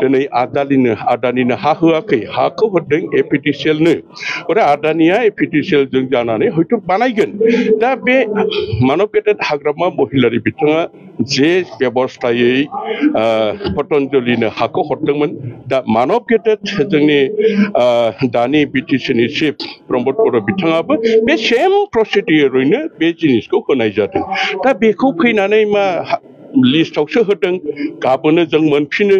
दिनै आदानिनो हा होआखै हाखौ होदों एपिटिसिएलनो ओरै आदानिया एपिटिसिएलजों जानानै हयथ' बानायगोन दा बे मानब गेदेर हाग्रामा महिलारि बिथाङा जे बेबस्थायै पतन्जलिनो हाखौ हरदोंमोन दा मानब गेदेर जोंनि दानि बिटिसिनि चिफ प्रमद बर' बिथाङाबो बे सेम प्रसिडियरैनो बे जिनिसखौ होनाय जादों दा बेखौ फैनानै मा लिस्टआवसो होदों गाबोनो जों मोनफिनो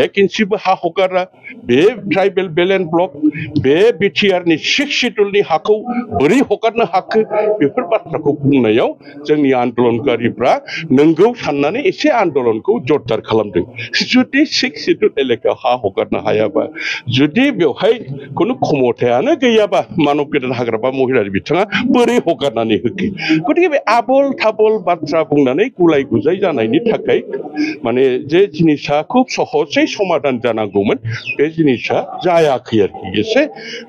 1 इन्सिबो हा हगारा बे ट्राइबेल बेलेन्स ब्लक बे बिटिआरनि 6 शिड्युलनि हाखौ बोरै हगारनो हाखो बेफोर बाथ्राखौ बुंनायाव जोंनि आन्दोलनकारिफ्रा नंगौ साननानै एसे आन्दोलनखौ जरदार खालामदों जुदि 6 शिड्युल एलेकायाव हा हगारनो हायाबा जुदि बेवहाय खुनु क्षमतायानो गैयाबा मानब गेदेर हाग्रामा महिलारि बिथाङा बोरै हगारनानै होखो गतिके बे आबल थाबल बाथ्रा बुंनानै गुलाय गुजाय जानायनि थाखाय माने जे जिनिसा खुब सहजै समाधान जानांगौमोन बे जिनिसा जायाखै आरोखि एसे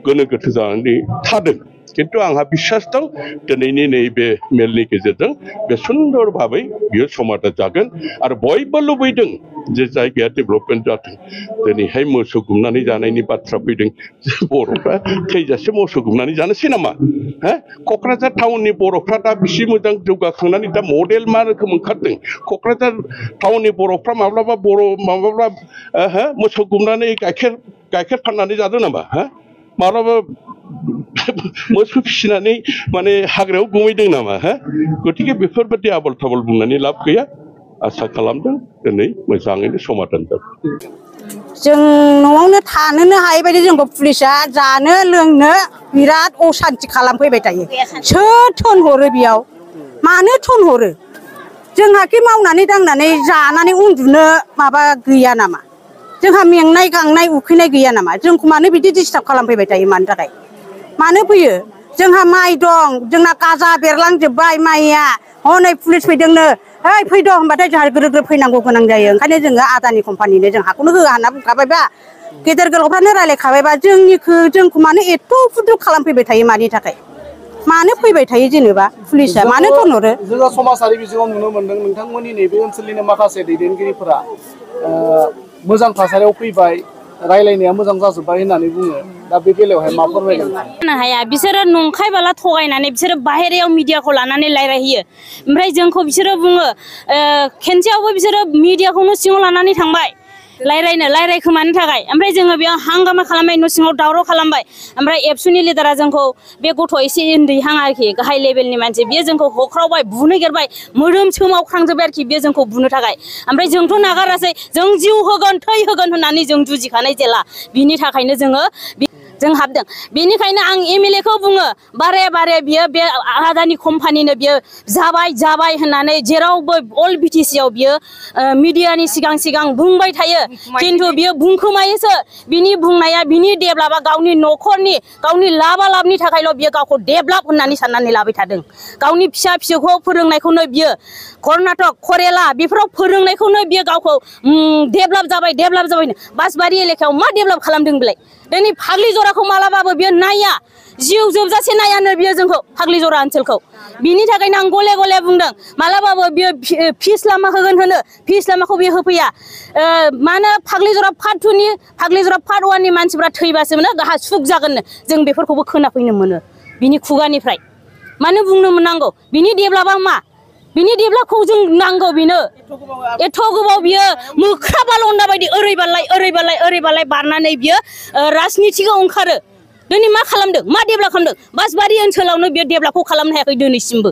गोनो गोथो जानानै थादों किन्तु आंहा बिश्वास दं दिनैनि नैबे मेलनि गेजेरजों बे सुंदर भाबै बियो समाधान जागोन आरो बयबो लुबैदों जे जायगाया डेभेलपमेन्ट जाथों दिनैहाय मोसौ गुमनानै जानायनि बाथ्रा फैदों बर'फ्रा थैजासे मोसौ गुमनानै जानोसै नामा हो क'क्राझार टाउननि बर'फ्रा दा बिसि मोजां जौगाखांनानै दा मडेल मा रोखोम ओंखारदों क'क्राझार टाउननि बर'फ्रा माब्लाबा मोसौ गुमनानै गाइखेर फाननानै जादों नामा हो माब्लाबा मोसौ फिसिनानै माने हाग्रायाव गुमैदों नामा हो गतिके बेफोरबायदि आबल थाबल बुंनानै लाब गैया आसा खालामदों दिनै मोजाङैनो समाधान जागोन जों न'आवनो थानोनो हायै बायदि जोंखौ पुलिसा जानो लोंनो बिराद असान्ति खालामफैबाय थायो सोर थोनहरो बेयाव मानो थोनहरो जोंहाखि मावनानै दांनानै जानानै उन्दुनो माबा गैया नामा जोंहा मेंनाय गांनाय उखैनाय गैया नामा जोंखौ मानो बिदि डिस्टार्ब खालामफैबाय थायो मानो थाखाय मानो फैयो जोंहा माइ दं जोंना गाजा बेरलांजोब्बाय माइया हनै पुलिस फैदोंनो ओइ फैद' होनबाथाय जोंहा ग्रोब ग्रोब फैनांगौ गोनां जायो ओंखायनो जोङो आदानि कम्पानिनो जों हाखौनो होआ होनना बुंखाबायबा गेदेर गोलावफ्रानो रायलायखाबायबा जोंखौ मानो एथ' उपद्रब खालामफैबाय थायो मानि थाखाय मानो फैबाय थायो जेनेबा पुलिसा मानो थोनहरो जोङो समाजारि बिजोङाव नुनो मोन्दों नोंथांमोननि नैबे ओनसोलनिनो माखासे दैदेनगिरिफोरा मोजां थासारियाव फैबाय रायलायनाया मोजां जाजोब्बाय होननानै बुङो दा बे बेलायावहाय मा फोरमायगोन जानो हाया बिसोरो नंखाय बाला थगायनानै बिसोरो बाहेरायाव मिडियाखौ लानानै रायलायहैयो ओमफ्राय जोंखौ बिसोरो बुङो खेनसेयावबो बिसोरो मिडियाखौनो सिङाव लानानै थांबाय रायलायखोमानो थाखाय ओमफ्राय जोङो बेयाव हांगामा खालामबाय न' सिङाव दावराव खालामबाय ओमफ्राय एबसुनि लिडारा जोंखौ बे गथ' एसे उन्दैहां आरोखि गाहाय लेभेलनि मानसि बियो जोंखौ होख्रावबाय बुनो गेरबाय मोदोम सोमावख्रांजोब्बाय आरोखि बे जोंखौ बुनो थाखाय ओमफ्राय जोंथ' नागारासै जों जिउ होगोन थै होगोन होननानै जों जुजिखानाय जेला बिनि थाखायनो जों हाबदों बेनिखायनो आं एमएलए खौ बुङो बारे बारे बियो बे आदानि कम्पानिनो बियो जाबाय होननानै जेरावबो अल बिटिसिआव बियो मिडियानि सिगां बुंबाय थायो किन्तु बियो बुंखोमायोसो बिनि बुंनाया बिनि डेभेलपआ गावनि न'खरनि गावनि लाबनि थाखायल' बियो गावखौ डेभेलप होननानै साननानै लाबाय थादों गावनि फिसा फिसौखौ फोरोंनायखौनो बियो कर्नाटक केरेला बेफोराव फोरोंनायखौनो बियो गावखौ डेभेलप जाबाय बासबारि एलेकायाव मा डेभेलप खालामदों बेलाय दिनै फाग्लि जराखौ मालाबाबो बियो नाया जिउ जोबजासे नायानो बियो जोंखौ फाग्लि जरा ओनसोलखौ बिनि थाखायनो आं गले गले बुंदों मालाबाबो बियो फिस लामा होगोन होनो फिस लामाखौ बियो होफैया मानो फाग्लि जरा पार्ट 2 नि फाग्लि जरा पार्ट 1 नि मानसिफ्रा थैबासो मोनो गाहा सुख जागोननो जों बेफोरखौबो खोनाफैनो मोनो बिनि खुगानिफ्राय मानो बुंनो मोननांगौ बिनि डेभेलपआ मा बिनि डेभेलपखौ जों नांगौ बेनो एथ' गोबाव बियो मोख्रा बालन्दा बायदि ओरैबालाय बारनानै बियो राजनितिआव ओंखारो दिनै मा खालामदों मा डेभेलप खालामदों बासबारि ओनसोलावनो बियो डेभेलपखौ खालामनो हायाखै दिनैसिमबो